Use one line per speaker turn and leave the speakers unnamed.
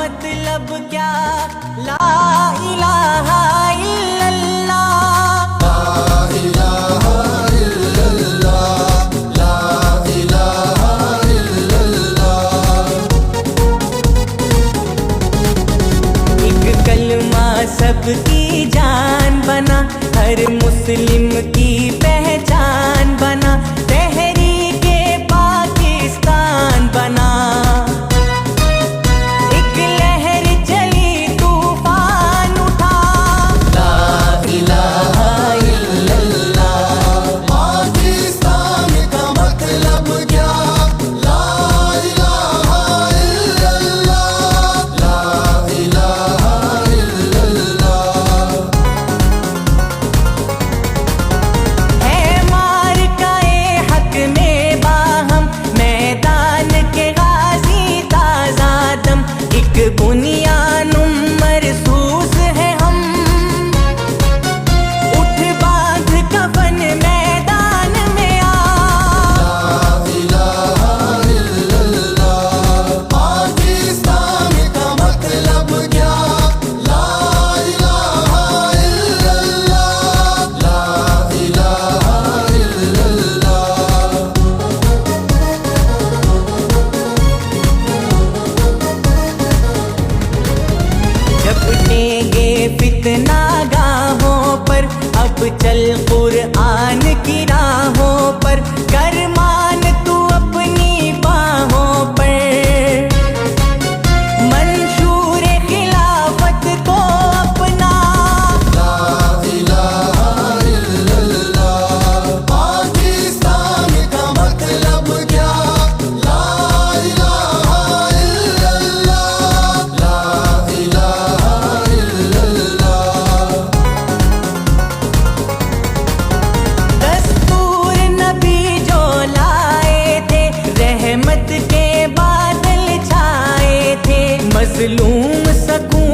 मतलब क्या, ला इलाहा इल्लल्लाह,
ला इलाहा इल्लल्लाह, ला इलाहा इल्लल्लाह।
एक कलमा सबकी जान बना, हर मुस्लिम की पहचान बना, तहरीके पाकिस्तान बना। एक लहर चली तूफान उठा,
ला इलाहा इल्लल्लाह, पाकिस्तान का मतलब क्या, ला इलाहा इल्लल्लाह, ला इलाहा इल्लल्लाह।
है मार का ए हक में बाहम, मैदान के गाजी ताजा दम, एक बुनियान मरसूस है हम, उठ बांध कफन मैदान में आ।
ला इलाहा इल्लल्लाह, पाकिस्तान का मतलब क्या, ला इलाहा इल्लल्लाह, ला इलाहा इल्लल्लाह।
झपटेंगे फितना गाहों पर, अब चल कुरआन की राहों पर, कर मान तू अपनी बाहों पर, मंशूर खिलाफत को अपना।
ला इलाहा इल्लल्लाह, पाकिस्तान का मतलब क्या, ला इलाहा इल्लल्लाह, ला इलाहा इल्लल्लाह।
दस्तूर नबी जो लाए थे, रहमत के बादल छाए थे, मजलूम सकून